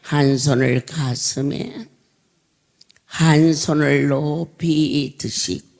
한 손을 가슴에, 한 손을 높이 드시고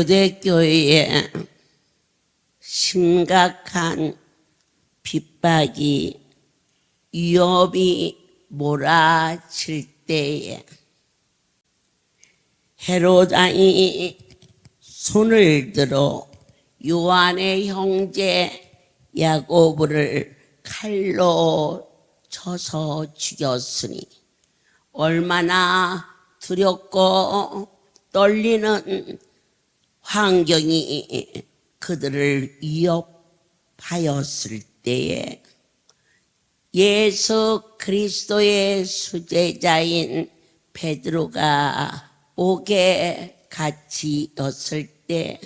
초대교회에 심각한 핍박이 위협이 몰아칠 때에 헤롯 왕이 손을 들어 요한의 형제 야고보를 칼로 쳐서 죽였으니 얼마나 두렵고 떨리는 환경이 그들을 위협하였을 때에 예수 그리스도의 수제자인 베드로가 옥에 갇히었을 때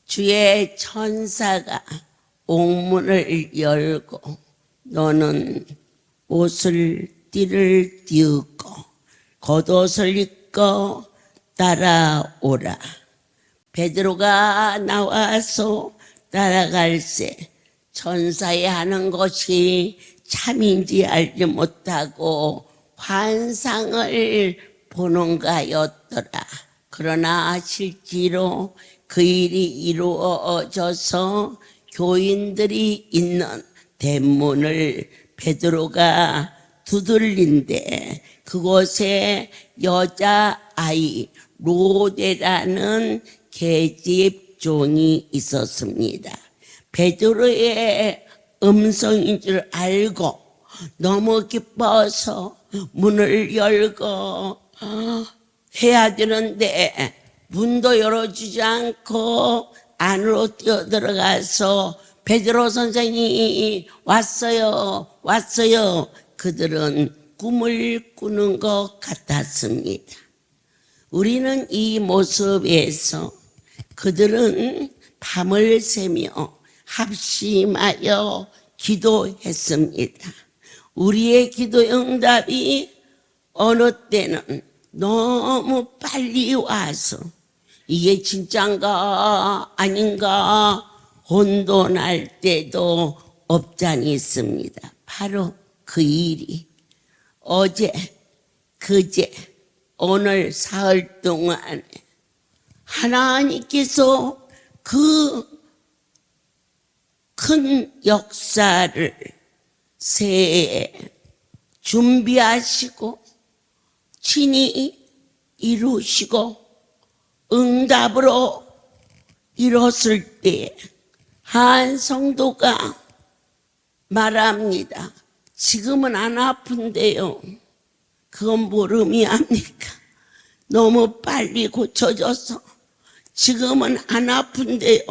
주의 천사가 옥문을 열고 너는 띠를 띄우고 겉옷을 입고 따라오라. 베드로가 나와서 따라갈새 천사의 하는 것이 참인지 알지 못하고 환상을 보는가였더라. 그러나 실제로 그 일이 이루어져서 교인들이 있는 대문을 베드로가 두들린데 그곳에 여자아이 로데라는 계집 종이 있었습니다. 베드로의 음성인 줄 알고 너무 기뻐서 문을 열고 해야 되는데 문도 열어주지 않고 안으로 뛰어들어가서 베드로 선생이 왔어요. 그들은 꿈을 꾸는 것 같았습니다. 우리는 이 모습에서 그들은 밤을 새며 합심하여 기도했습니다. 우리의 기도 응답이 어느 때는 너무 빨리 와서 이게 진짠가 아닌가 혼돈할 때도 없잖니 있습니다. 바로 그 일이 어제, 그제, 오늘 사흘 동안에 하나님께서 그 큰 역사를 새해에 준비하시고 친히 이루시고 응답으로 이뤘을 때 한 성도가 말합니다. 지금은 안 아픈데요. 그건 모름이 합니까? 너무 빨리 고쳐져서 지금은 안 아픈데요.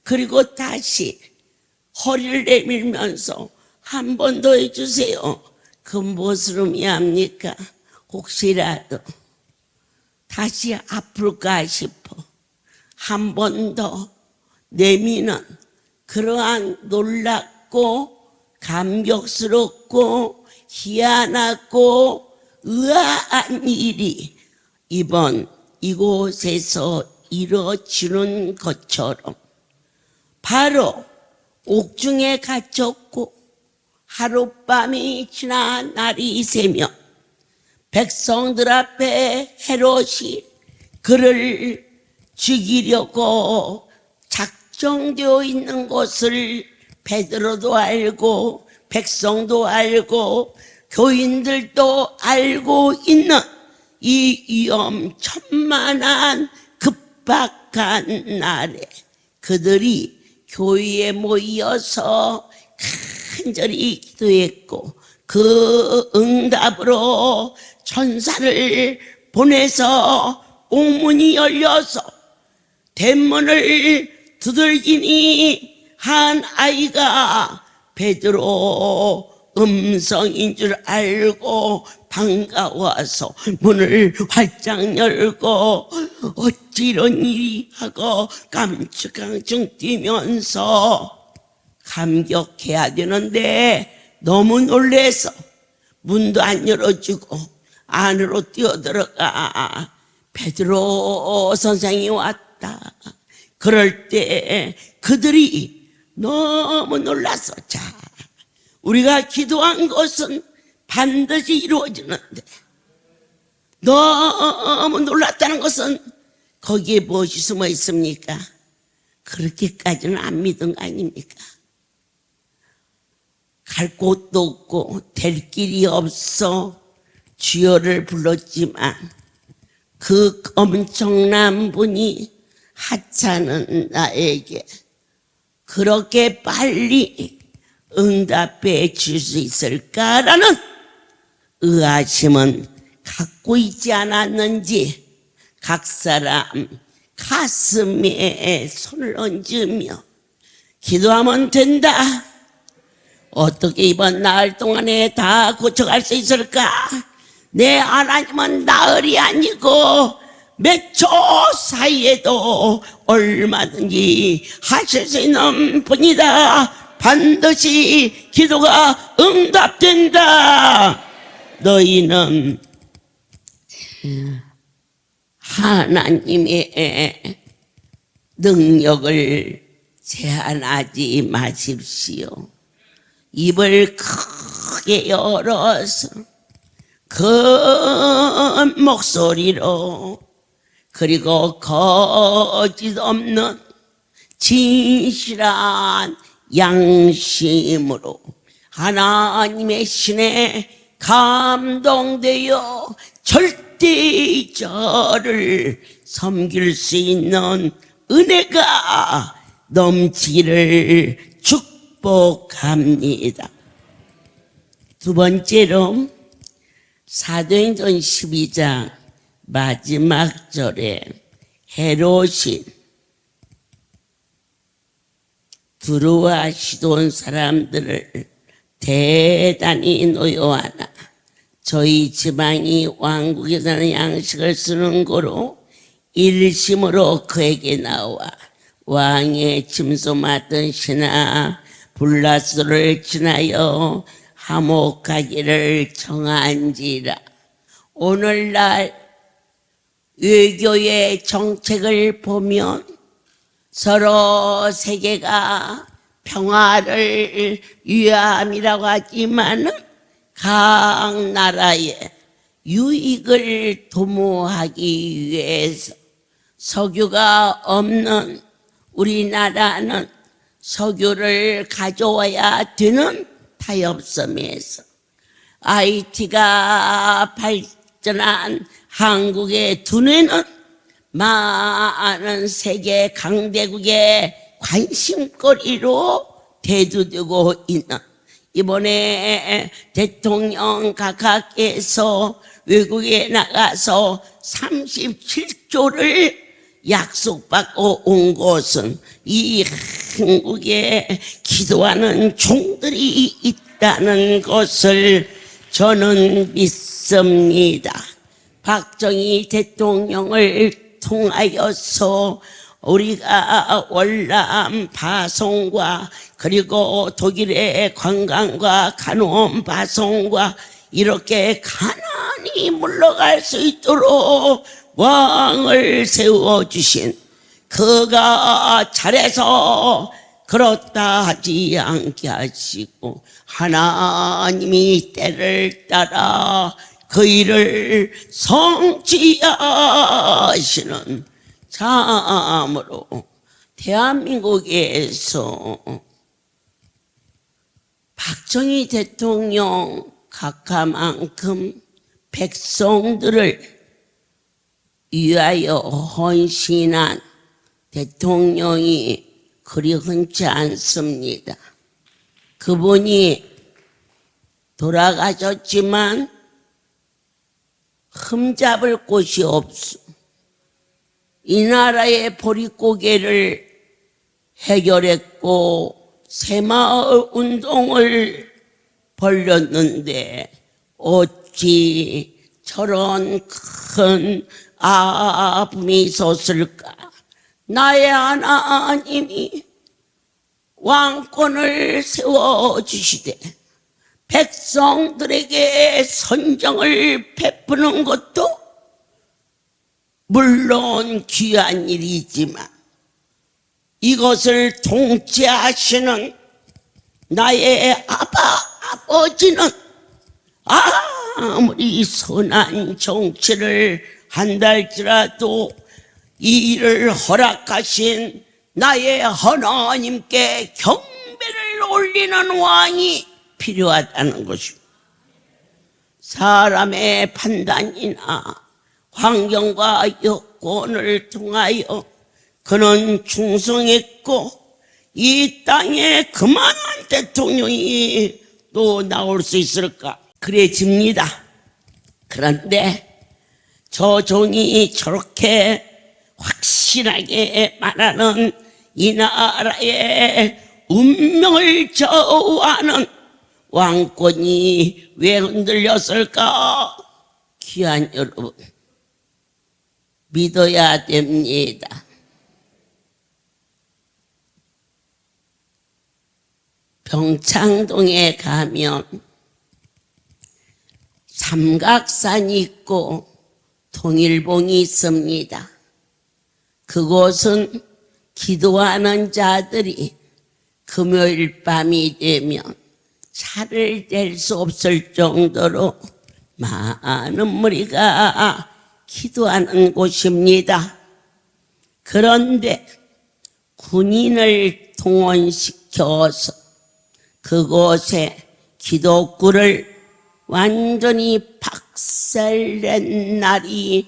그리고 다시 허리를 내밀면서 한 번 더 해주세요. 그건 무엇을 합니까? 혹시라도 다시 아플까 싶어 한 번 더 내미는 그러한 놀랍고 감격스럽고 희한하고 의아한 일이 이번 이곳에서 이루어지는 것처럼 바로 옥중에 갇혔고 하룻밤이 지나 날이 새며 백성들 앞에 헤롯이 그를 죽이려고 작정되어 있는 것을 베드로도 알고 백성도 알고 교인들도 알고 있는 이 위험천만한 급박한 날에 그들이 교회에 모여서 간절히 기도했고 그 응답으로 천사를 보내서 옥문이 열려서 대문을 두들기니 한 아이가 베드로 음성인 줄 알고 반가워서 문을 활짝 열고 어찌 이런 일이 하고 깜짝깜짝 뛰면서 감격해야 되는데 너무 놀래서 문도 안 열어주고 안으로 뛰어들어가 베드로 선생이 왔다. 그럴 때 그들이 너무 놀라서 자 우리가 기도한 것은 반드시 이루어지는데 너무 놀랐다는 것은 거기에 무엇이 숨어 있습니까? 그렇게까지는 안 믿은 거 아닙니까? 갈 곳도 없고 될 길이 없어 주여를 불렀지만 그 엄청난 분이 하찮은 나에게 그렇게 빨리 응답해 줄 수 있을까라는 의아심은 갖고 있지 않았는지 각 사람 가슴에 손을 얹으며 기도하면 된다. 어떻게 이번 나흘 동안에 다 고쳐갈 수 있을까? 내 하나님은 나흘이 아니고 몇 초 사이에도 얼마든지 하실 수 있는 분이다. 반드시 기도가 응답된다. 너희는 하나님의 능력을 제한하지 마십시오. 입을 크게 열어서 큰 목소리로 그리고 거짓 없는 진실한 양심으로 하나님의 신에 감동되어 절대 저를 섬길 수 있는 은혜가 넘치기를 축복합니다. 두 번째로 사도행전 12장 마지막 절에 헤롯이 두루와 시돈 사람들을 대단히 노여하나 저희 지방이 왕국에서는 양식을 쓰는 거로 일심으로 그에게 나와 왕의 짐소 맡은 신하 블라스를 지나여 하목하기를 정한지라. 오늘날 외교의 정책을 보면 서로 세계가 평화를 위함이라고 하지만 각 나라의 유익을 도모하기 위해서 석유가 없는 우리나라는 석유를 가져와야 되는 타협섬에서 IT가 발전한 한국의 두뇌는 많은 세계 강대국의 관심거리로 대두되고 있는, 이번에 대통령 각하께서 외국에 나가서 37조를 약속받고 온 것은 이 한국에 기도하는 종들이 있다는 것을 저는 믿습니다. 박정희 대통령을 통하여서 우리가 월남 파송과 그리고 독일의 관광과 간호원 파송과 이렇게 가난히 물러갈 수 있도록 왕을 세워주신, 그가 잘해서 그렇다 하지 않게 하시고 하나님이 때를 따라 그 일을 성취하시는, 참으로 대한민국에서 박정희 대통령 각하만큼 백성들을 위하여 헌신한 대통령이 그리 흔치 않습니다. 그분이 돌아가셨지만 흠잡을 곳이 없어. 이 나라의 보릿고개를 해결했고 새마을 운동을 벌였는데 어찌 저런 큰 아픔이 있었을까? 나의 하나님이 왕권을 세워주시되 백성들에게 선정을 베푸는 것도 물론 귀한 일이지만 이것을 통치하시는 나의 아버지는 아무리 선한 정치를 한달지라도 이 일을 허락하신 나의 하나님께 경배를 올리는 왕이 필요하다는 것입니다. 사람의 판단이나 환경과 여건을 통하여 그는 충성했고 이 땅에 그만한 대통령이 또 나올 수 있을까? 그래집니다. 그런데 저 종이 저렇게 확실하게 말하는 이 나라의 운명을 좌우하는 왕권이 왜 흔들렸을까? 귀한 여러분, 믿어야 됩니다. 병창동에 가면 삼각산이 있고 통일봉이 있습니다. 그곳은 기도하는 자들이 금요일 밤이 되면 차를 댈 수 없을 정도로 많은 무리가 기도하는 곳입니다. 그런데 군인을 동원시켜서 그곳에 기도구를 완전히 박살낸 날이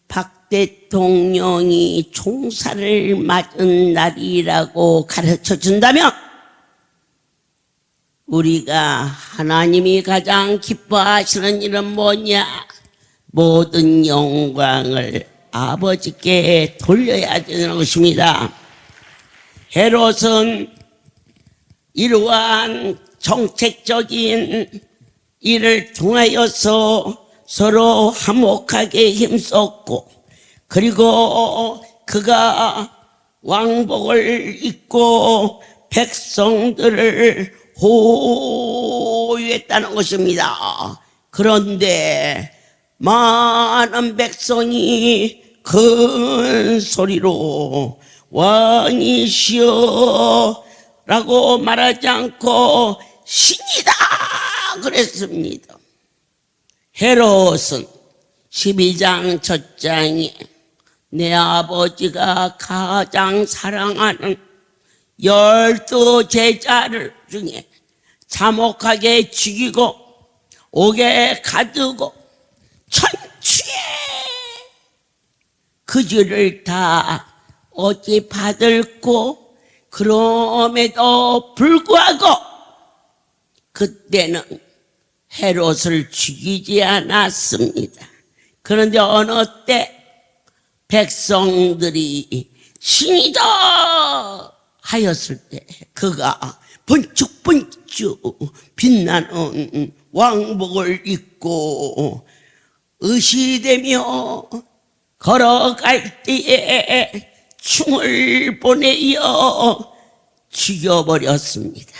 박 대통령이 총살을 맞은 날이라고 가르쳐 준다면 우리가 하나님이 가장 기뻐하시는 일은 뭐냐? 모든 영광을 아버지께 돌려야 되는 것입니다. 헤롯은 이러한 정책적인 일을 통하여서 서로 화목하게 힘썼고, 그리고 그가 왕복을 입고 백성들을 호위했다는 것입니다. 그런데 많은 백성이 큰 소리로 왕이시여 라고 말하지 않고 신이다 그랬습니다. 헤롯은 12장 첫장에 내 아버지가 가장 사랑하는 12 제자를 중에 참혹하게 죽이고 옥에 가두고 천추에 그 죄를 다 어찌 받을고, 그럼에도 불구하고 그때는 헤롯을 죽이지 않았습니다. 그런데 어느 때 백성들이 신이다 하였을 때 그가 번쩍번쩍 빛나는 왕복을 입고 의시되며 걸어갈 때에 충을 보내어 죽여버렸습니다.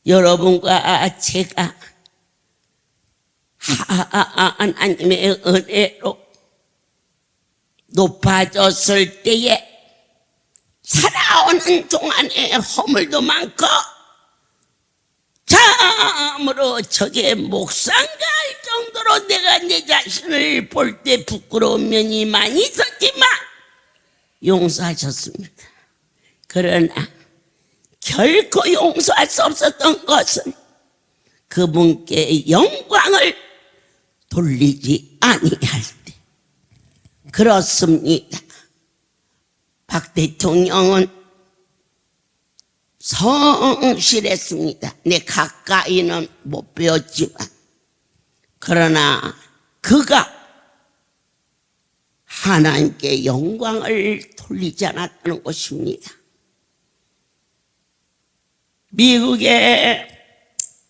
여러분과 제가 하나님의 은혜로 높아졌을 때에 살아오는 동안에 허물도 많고 참으로 저게 목상갈 정도로 내가 내 자신을 볼 때 부끄러운 면이 많이 있었지만 용서하셨습니다. 그러나 결코 용서할 수 없었던 것은 그분께 영광을 돌리지 아니할 때. 그렇습니다. 박 대통령은 성실했습니다. 내 가까이는 못 배웠지만, 그러나 그가 하나님께 영광을 돌리지 않았다는 것입니다. 미국의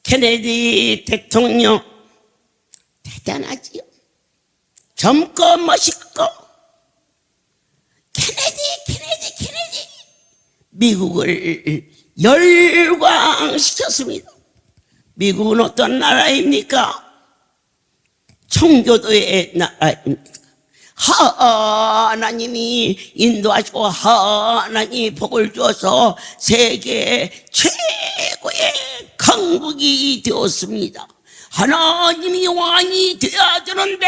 케네디 대통령 대단하지요. 젊고 멋있고 케네디 미국을 열광시켰습니다. 미국은 어떤 나라입니까? 청교도의 나라입니다. 하나님이 인도하시고 하나님이 복을 주어서 세계 최고의 강국이 되었습니다. 하나님이 왕이 되어야 되는데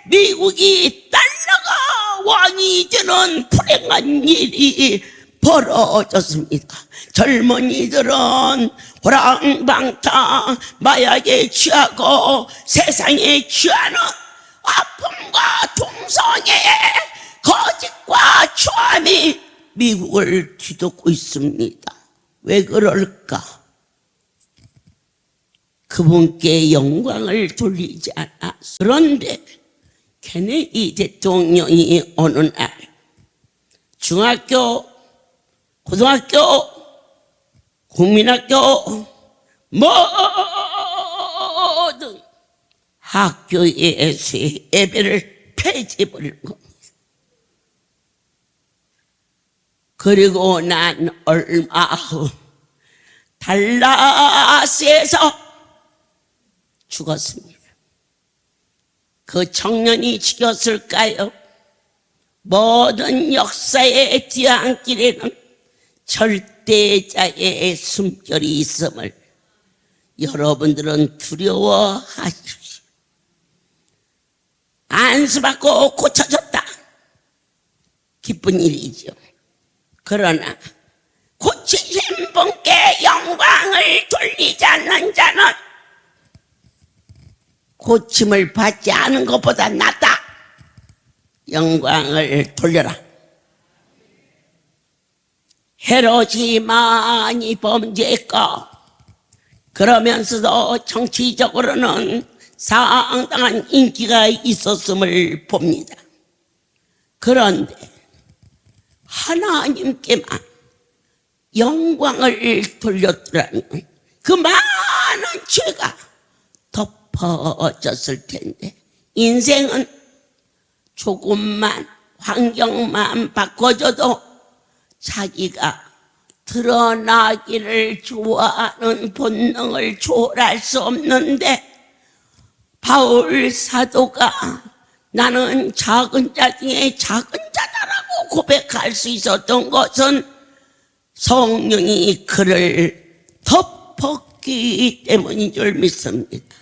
미국이 달러가 왕이 되는 불행한 일이 벌어졌습니다. 젊은이들은 호랑방탕 마약에 취하고 세상에 취하는 아픔과 동성애, 거짓과 추함이 미국을 뒤덮고 있습니다. 왜 그럴까? 그분께 영광을 돌리지 않아. 그런데 케네디 대통령이 어느 날 중학교, 고등학교, 국민학교 모든 학교에서 예배를 폐지해버리는 겁니다. 그리고 난 얼마 후 달라스에서 죽었습니다. 그 청년이 죽였을까요? 모든 역사의 뒤안길에는 절대자의 숨결이 있음을 여러분들은 두려워하십시오. 안수받고 고쳐졌다. 기쁜 일이죠. 그러나 고치신 분께 영광을 돌리지 않는 자는 고침을 받지 않은 것보다 낫다. 영광을 돌려라. 헤롯이 많이 범죄했고 그러면서도 정치적으로는 상당한 인기가 있었음을 봅니다. 그런데 하나님께만 영광을 돌렸더라면 그 많은 죄가 덮어졌을 텐데, 인생은 조금만 환경만 바꿔줘도 자기가 드러나기를 좋아하는 본능을 초월할 수 없는데, 바울 사도가 나는 작은 자 중에 작은 자다라고 고백할 수 있었던 것은 성령이 그를 덮었기 때문인 줄 믿습니다.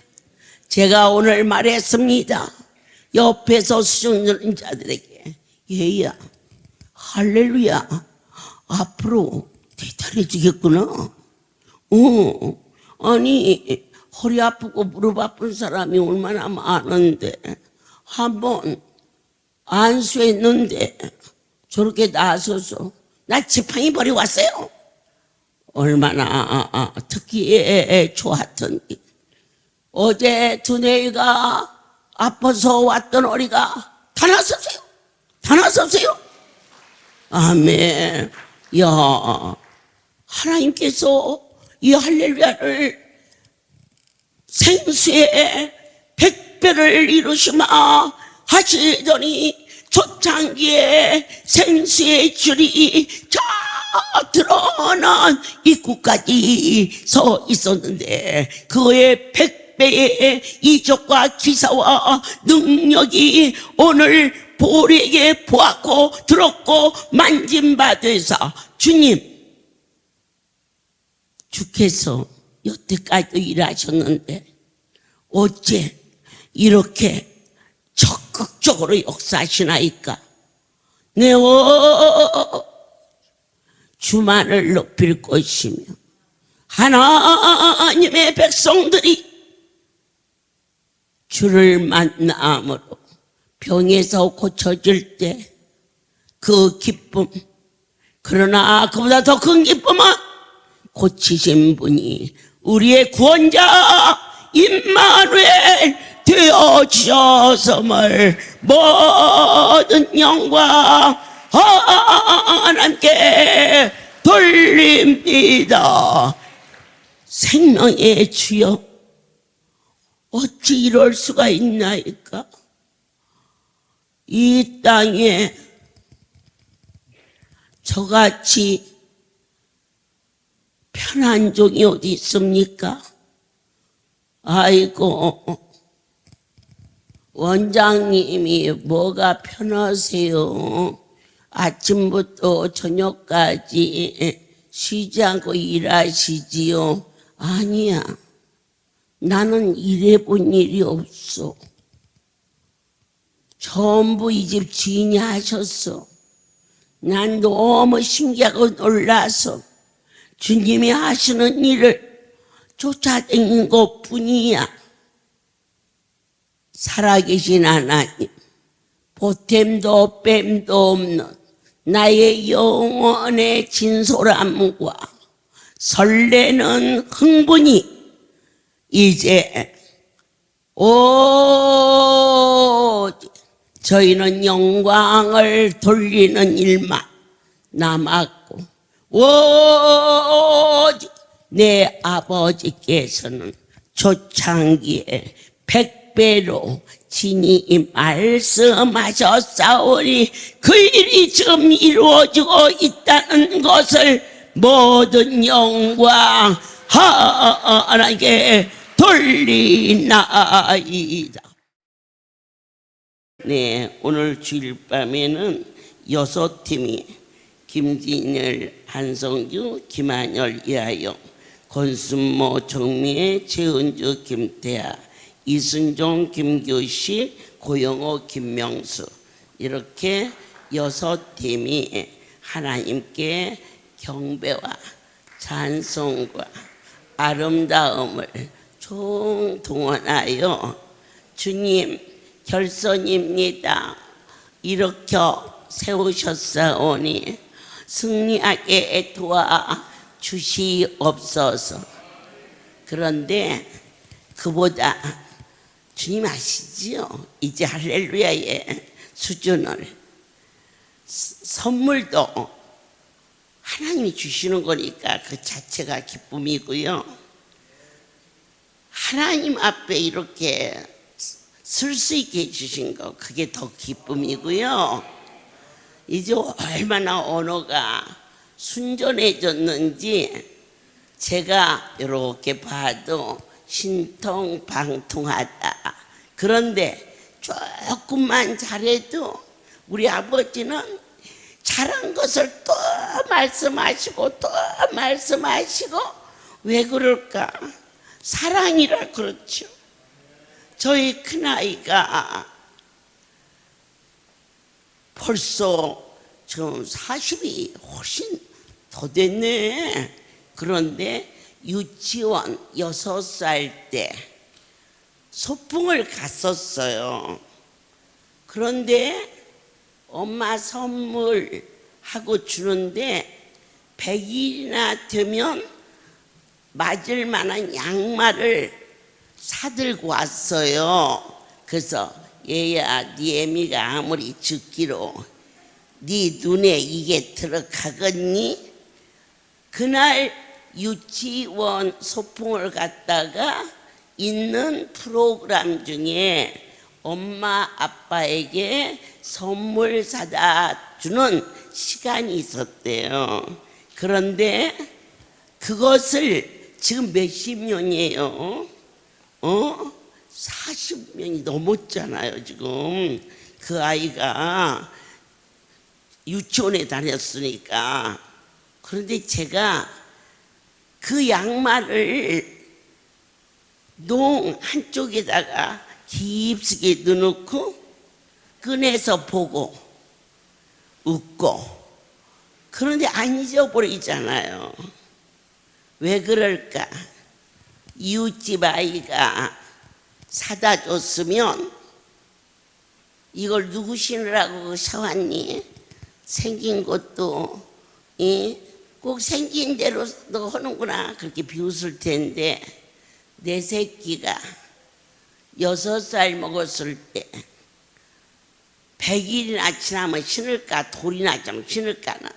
제가 오늘 말했습니다. 옆에서 수종 누는 자들에게, 얘야, 할렐루야, 앞으로 대단해지겠구나. 아니 허리 아프고 무릎 아픈 사람이 얼마나 많은데 한번 안수했는데 저렇게 나서서 나 지팡이 버리고 왔어요. 얼마나 듣기에 좋았던지. 어제 두뇌가 아파서 왔던 어리가 다 나섰어요. 다 나섰어요. 아멘. 야, 하나님께서 이 할렐루야를 생수의 100배를 이루시마 하시더니 초창기에 생수의 줄이 저 드러난 입구까지 서 있었는데, 그의 100배의 이적과 기사와 능력이 오늘 보리에게 보았고 들었고 만진받으사, 주님, 주께서 여태까지도 일하셨는데 어째 이렇게 적극적으로 역사하시나이까? 네, 주만을 높일 것이며 하나님의 백성들이 주를 만남으로 병에서 고쳐질 때 그 기쁨, 그러나 그보다 더 큰 기쁨은 고치신 분이 우리의 구원자 임마누엘 되어 주셨음을 모든 영광 하나님께 돌립니다. 생명의 주여, 어찌 이럴 수가 있나이까? 이 땅에 저같이 편한 종이 어디 있습니까? 아이고, 원장님이 뭐가 편하세요? 아침부터 저녁까지 쉬지 않고 일하시지요? 아니야, 나는 일해본 일이 없어. 전부 이 집 주인이 하셨어. 난 너무 신기하고 놀라서 주님이 하시는 일을 쫓아다닌 것뿐이야. 살아계신 하나님, 보탬도 뺨도 없는 나의 영혼의 진솔함과 설레는 흥분이 이제 저희는 영광을 돌리는 일만 남았고, 내 아버지께서는 초창기에 100배로 친히 말씀하셨사오니 그 일이 지금 이루어지고 있다는 것을 모든 영광 하나님께 돌리나이다. 네, 오늘 주일 밤에는 6팀이 김진열, 한성규, 김한열, 이하영, 권순모, 정미애, 최은주, 김태아, 이순종, 김교시, 고영호, 김명수, 이렇게 6팀이 하나님께 경배와 찬송과 아름다움을 총동원하여 주님 결선입니다. 이렇게 세우셨사오니 승리하게 도와 주시옵소서. 그런데 그보다 주님 아시지요? 이제 할렐루야의 수준을 선물도 하나님이 주시는 거니까 그 자체가 기쁨이고요. 하나님 앞에 이렇게 쓸 수 있게 해주신 거 그게 더 기쁨이고요. 이제 얼마나 언어가 순전해졌는지 제가 이렇게 봐도 신통방통하다. 그런데 조금만 잘해도 우리 아버지는 잘한 것을 또 말씀하시고 또 말씀하시고 왜 그럴까? 사랑이라 그렇죠. 저희 큰아이가 벌써 지금 40이 훨씬 더 됐네. 그런데 유치원 6살 때 소풍을 갔었어요. 그런데 엄마 선물 하고 주는데 100일이나 되면 맞을 만한 양말을 사들고 왔어요. 그래서 얘야, 네 애미가 아무리 죽기로 네 눈에 이게 들어가겠니? 그날 유치원 소풍을 갔다가 있는 프로그램 중에 엄마 아빠에게 선물 사다 주는 시간이 있었대요. 그런데 그것을 지금 몇십 년이에요? 40년이 넘었잖아요. 지금 그 아이가 유치원에 다녔으니까. 그런데 제가 그 양말을 농 한쪽에다가 깊숙이 넣어놓고 꺼내서 보고 웃고, 그런데 안 잊어버리잖아요. 왜 그럴까? 이웃집 아이가 사다 줬으면 이걸 누구 신으라고 사왔니? 생긴 것도 꼭 생긴 대로 너 하는구나 그렇게 비웃을 텐데, 내 새끼가 6살 먹었을 때 100일이나 지나면 신을까, 돌이나 좀 신을까는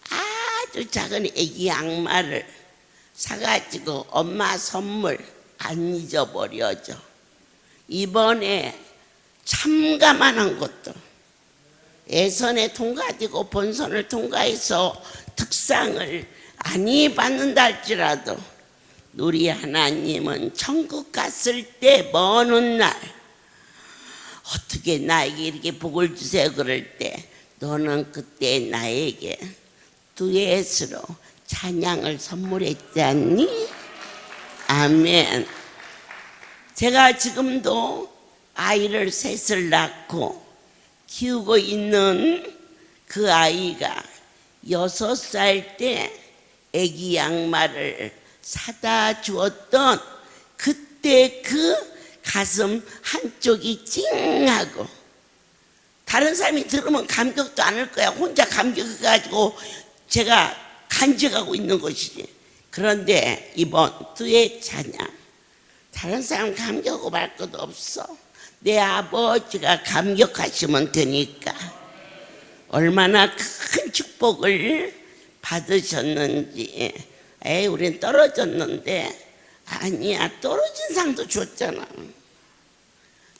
아주 작은 애기 양말을 사가지고 엄마 선물 안 잊어버려져. 이번에 참가만한 것도 예선에 통과되고 본선을 통과해서 특상을 안 받는다 할지라도 우리 하나님은 천국 갔을 때 먼 훗날 어떻게 나에게 이렇게 복을 주세요 그럴 때 너는 그때 나에게 듀엣으로 찬양을 선물했지 않니? 아멘. 제가 지금도 아이를 셋을 낳고 키우고 있는 그 아이가 6살 때 애기 양말을 사다 주었던 그때 그 가슴 한쪽이 찡하고, 다른 사람이 들으면 감격도 안 할 거야. 혼자 감격해가지고 제가 간직하고 있는 것이지. 그런데 이번 듀엣 찬양 다른 사람 감격하고 말 것도 없어. 내 아버지가 감격하시면 되니까. 얼마나 큰 축복을 받으셨는지. 우린 떨어졌는데, 아니야, 떨어진 상도 줬잖아.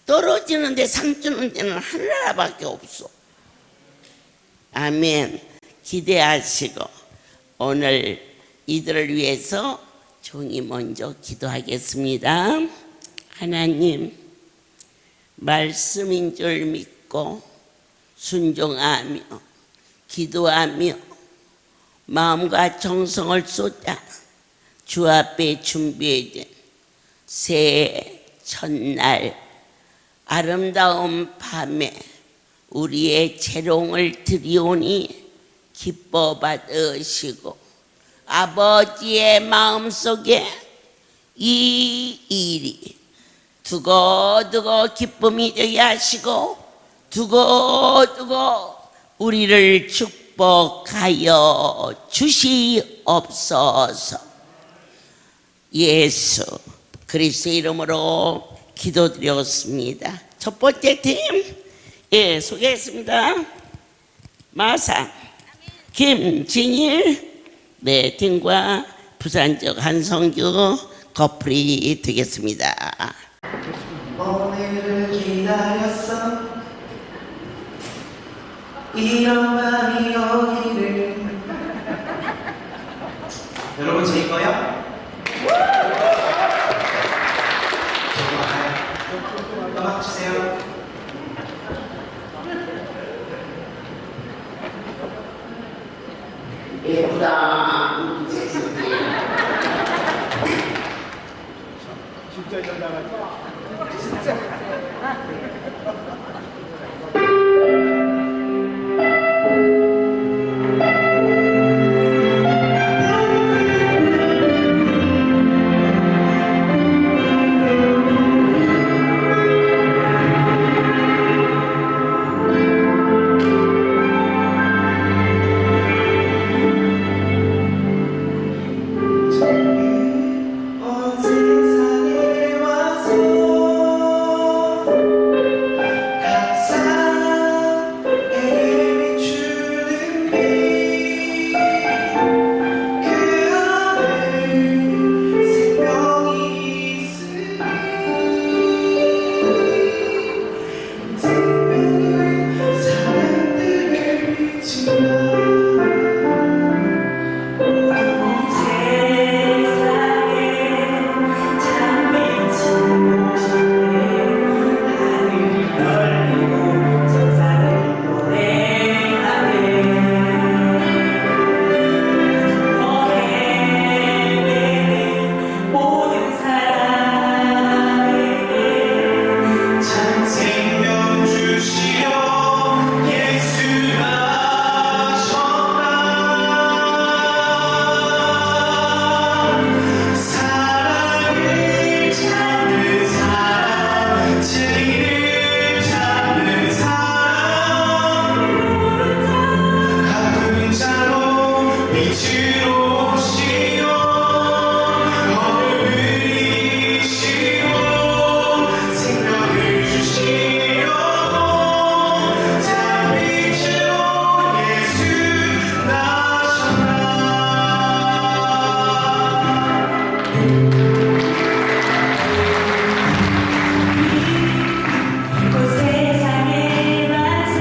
떨어지는데 상 주는 데는 하나밖에 없어. 아멘. 기대하시고 오늘 이들을 위해서 종이 먼저 기도하겠습니다. 하나님, 말씀인 줄 믿고 순종하며 기도하며 마음과 정성을 쏟아 주 앞에 준비된 새해 첫날 아름다운 밤에 우리의 재롱을 드리오니 기뻐 받으시고, 아버지의 마음속에 이 일이 두고두고 기쁨이 되게 하시고 두고두고 우리를 축복하여 주시옵소서. 예수 그리스도의 이름으로 기도드렸습니다. 첫 번째 팀 소개했습니다. 마산 김진일 네 팀과 부산적 한성규 커플이 되겠습니다. 오늘을 기다렸어 이런 밤이 오기를. 여러분 제 거요? 음악 주세요. 예쁘다. 진짜 잘 나가죠? 온 세상에 와서 각 사람에게 비추는 빛, 그 안에 생명이 있으니 생명은 사람들을 비추며 생명 주시어 예수 나셨다. 사랑을 찾는 사람, 진리를 찾는 사람, 아픈 자로 빛으로 오시어 어둠을 이기시고 생명을 주시려고 장빛으로 예수 나셨다. 온 세상에 와서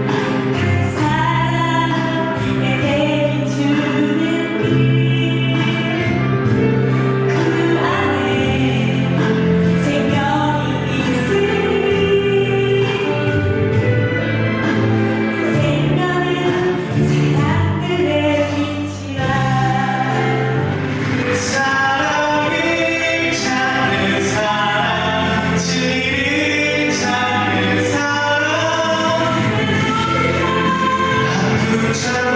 각 사람에게 비추는 빛, 그 안에 생명이 있으니 생명은 사람들의 빛이라. 사랑을 찾는 사람, 진리를 찾는 사람, 아픈 자로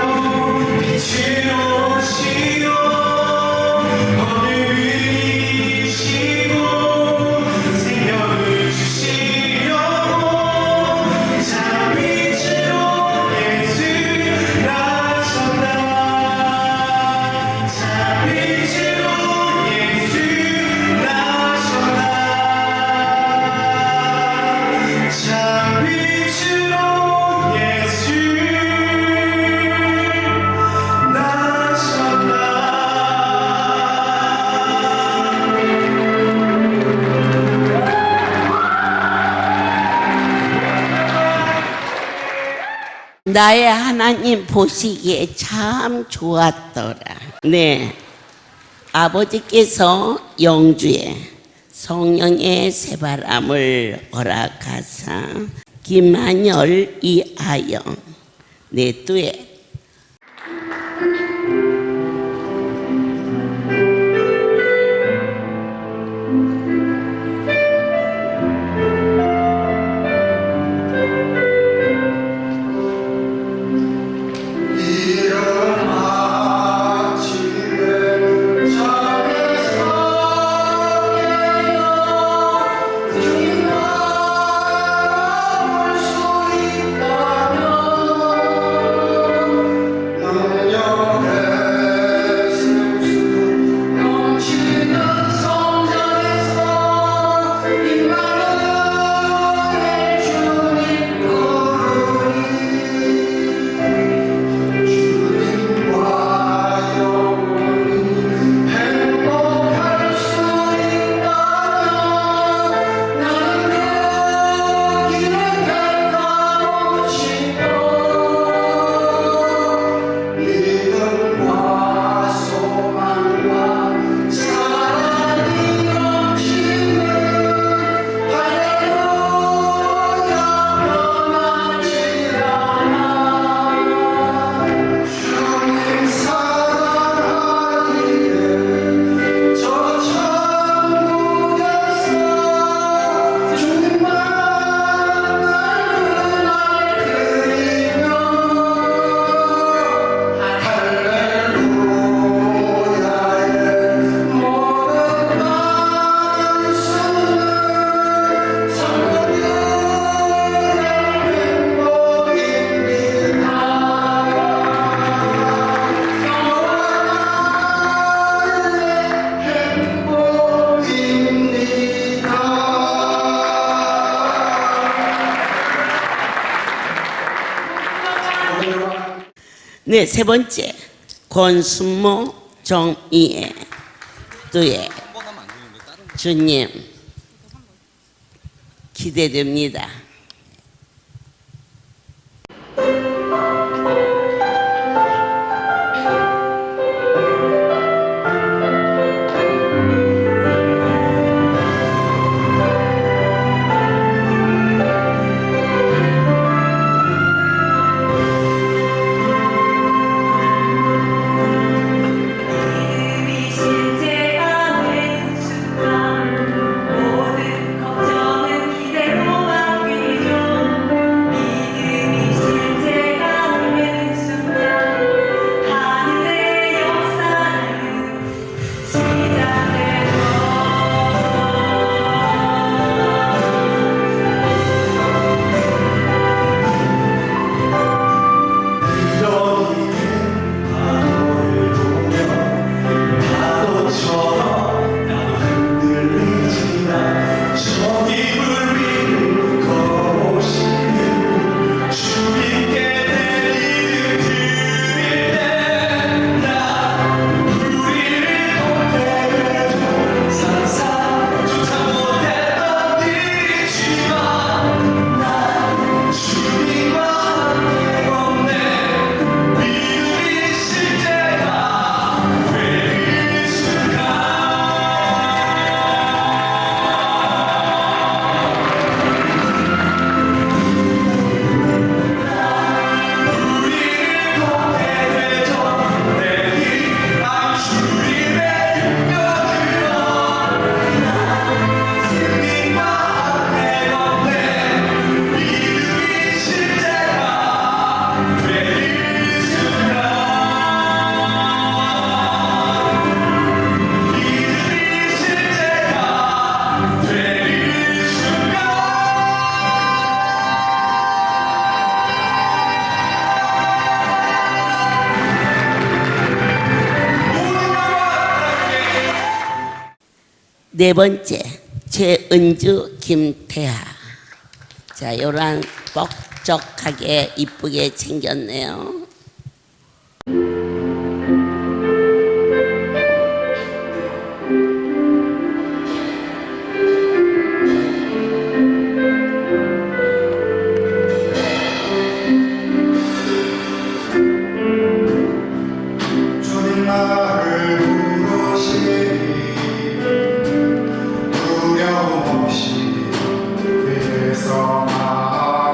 빛으로 오시어 어둠을 이기시고 생명을 주시려고 장빛으로 예수 나셨다. 장빛으로 예수 나셨다. 장빛으로 예수 나의 하나님 보시기에 참 좋았더라. 네, 아버지께서 영주에 성령의 새바람을 허락하사 김한열 이하영 네 듀엣. 이런 아침에 잠에서 네, 세 번째 권순모 정의애 또예 주님 기대됩니다. 믿음이 실제가 되는 순간 모든 걱정은 기대로 바뀌죠. 믿음이 실제가 되는 순간 하늘의 역사는 시작되죠. 너희는 바다를 보며 파도처럼 나도 흔들리지만 저기 물 위를 걸어오시는 주님께 내 믿음 드릴 때나 우리를 건네도 상상조차 못했던 일이지만 난 주님과 함께 걷네 믿음이 실제가 되는 순간 우리를 건네되죠 내일 난 주님의 능력으로 승리와 함께 걷네 믿음이 실제가 되는 순간 믿음이 실제가 되는 순간 네 번째 최은주 김태하. 자, 요런 뻑적하게 이쁘게 챙겼네요. 주님 나를 부르시니 두려움 없이 위에서 나아가리라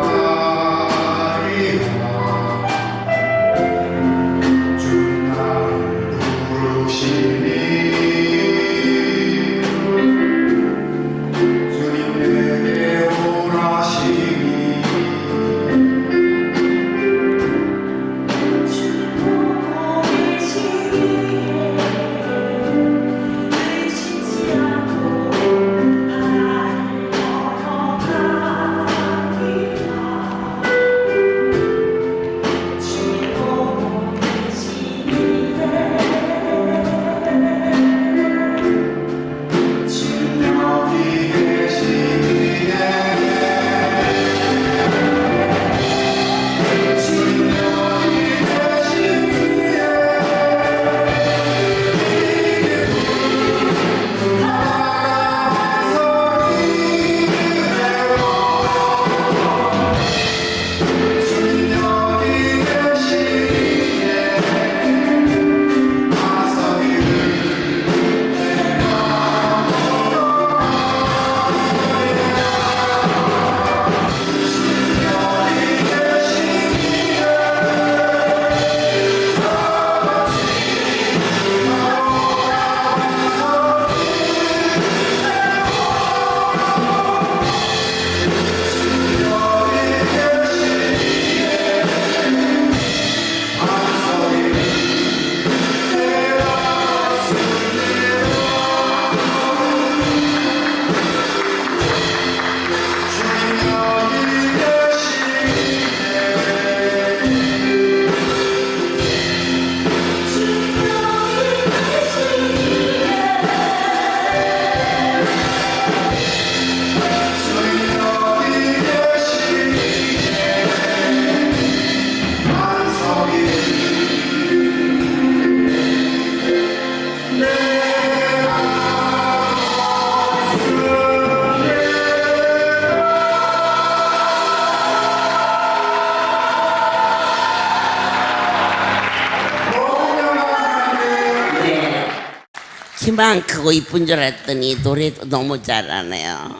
키만 크고 이쁜 줄 알았더니 노래도 너무 잘하네요.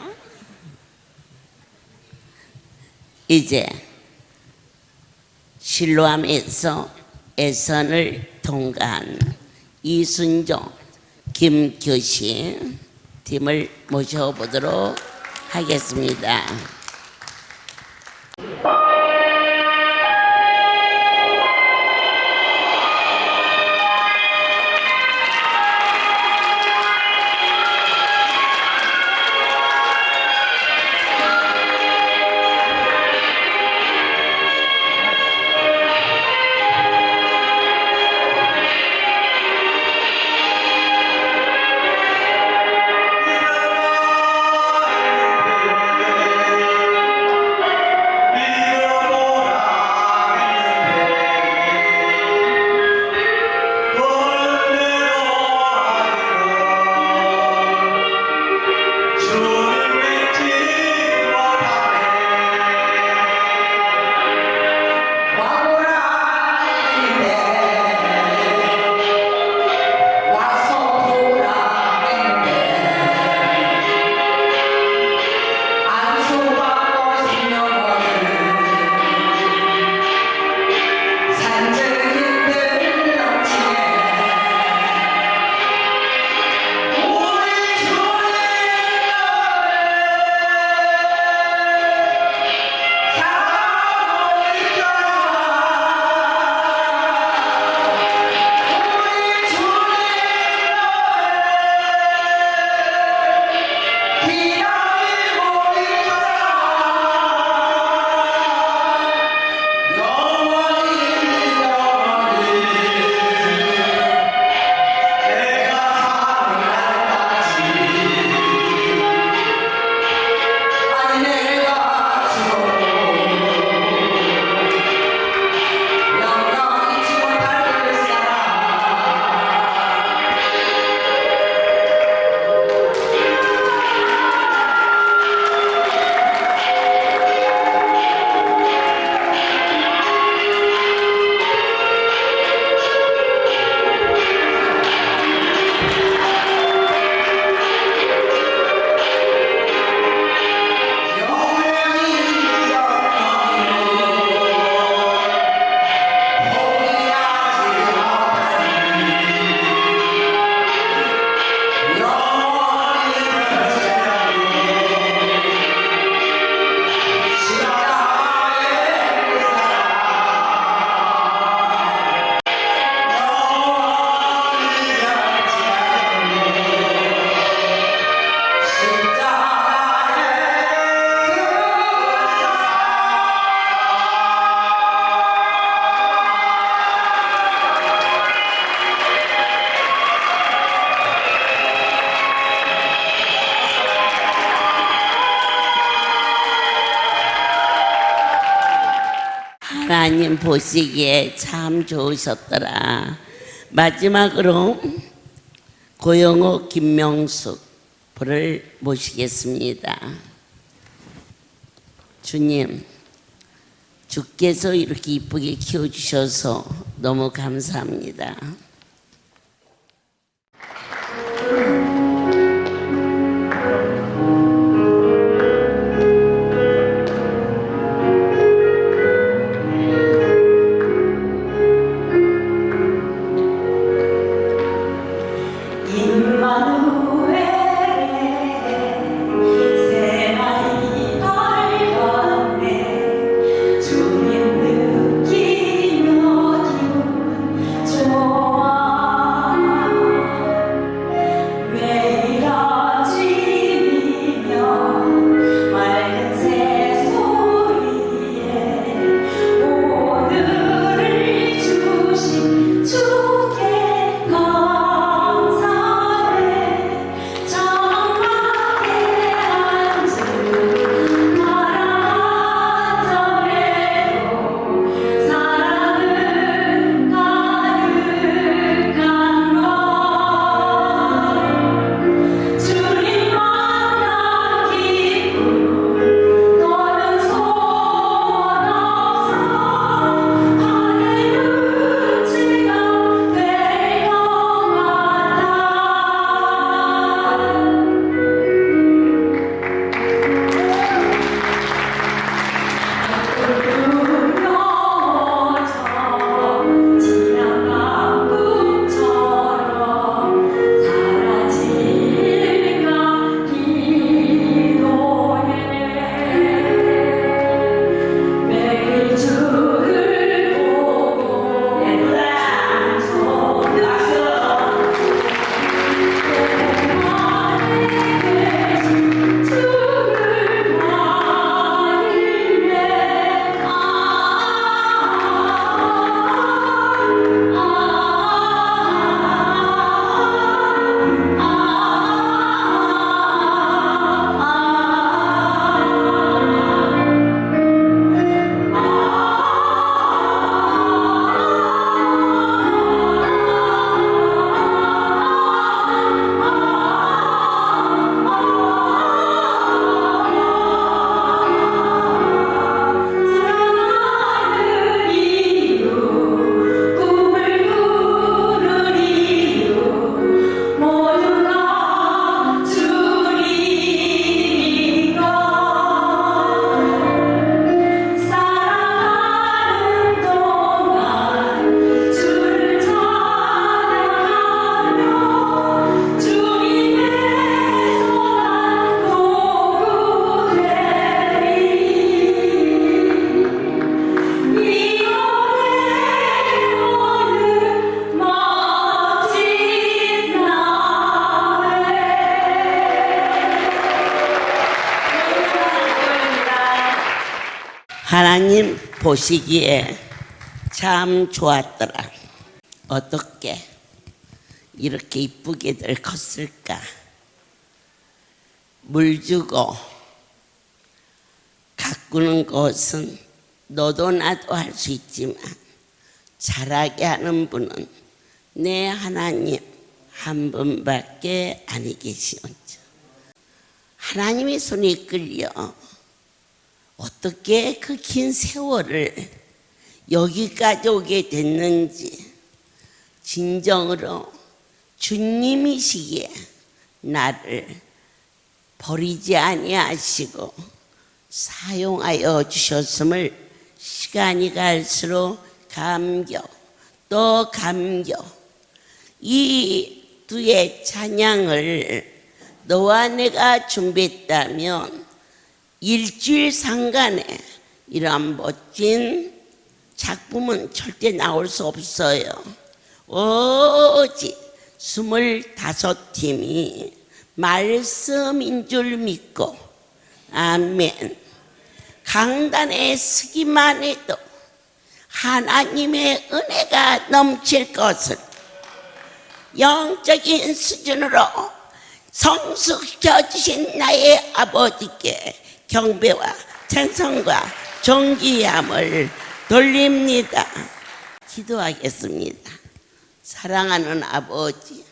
이제 실로암에서 예선을 통과한 이순종, 김규신 팀을 모셔보도록 하겠습니다. 하나님 보시기에 참 좋으셨더라. 마지막으로 고영호, 김명숙 불을 모시겠습니다. 주님, 주께서 이렇게 이쁘게 키워주셔서 너무 감사합니다. 주님 느끼며 기분 좋아 하나님 보시기에 참 좋았더라. 어떻게 이렇게 이쁘게들 컸을까? 물 주고 가꾸는 것은 너도 나도 할 수 있지만 잘하게 하는 분은 내 하나님 한 분밖에 아니 계시온즉 하나님의 손에 이끌려 어떻게 그 긴 세월을 여기까지 오게 됐는지 진정으로 주님이시기에 나를 버리지 아니하시고 사용하여 주셨음을 시간이 갈수록 감격 또 감격. 이 두의 찬양을 너와 내가 준비했다면 일주일 상간에 이러한 멋진 작품은 절대 나올 수 없어요. 오직 25팀이 말씀인 줄 믿고 아멘. 강단에 서기만 해도 하나님의 은혜가 넘칠 것을 영적인 수준으로 성숙시켜 주신 나의 아버지께 경배와 찬송과 존귀함을 돌립니다. 기도하겠습니다. 사랑하는 아버지,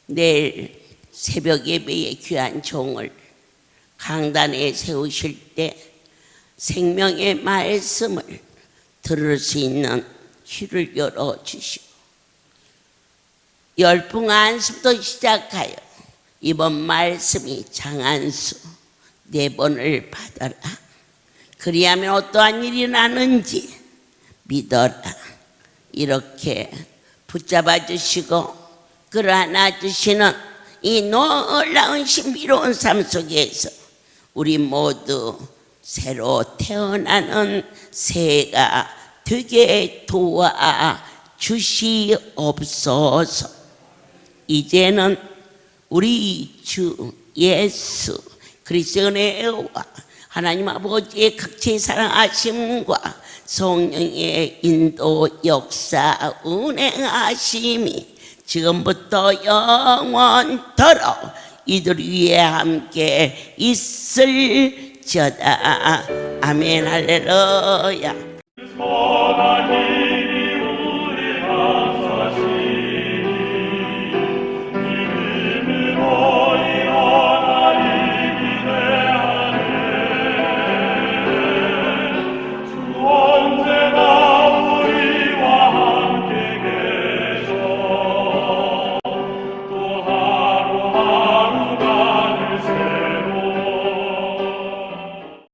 내일 새벽 예배의 귀한 종을 강단에 세우실 때 생명의 말씀을 들을 수 있는 귀를 열어주시고 열풍 안수부터 시작하여 이번 말씀이 장안수 4번을 받아라. 그리하면 어떠한 일이 나는지 믿어라. 이렇게 붙잡아 주시고 끌어안아 주시는 이 놀라운 신비로운 삶 속에서 우리 모두 새로 태어나는 새가 되게 도와 주시옵소서. 이제는 우리 주 예수 그리스도의 은혜와 하나님 아버지의 극치 사랑하심과 성령의 인도 역사 운행하심이 지금부터 영원토록 이들 위에 함께 있을지어다. 아멘 할렐루야. 하나님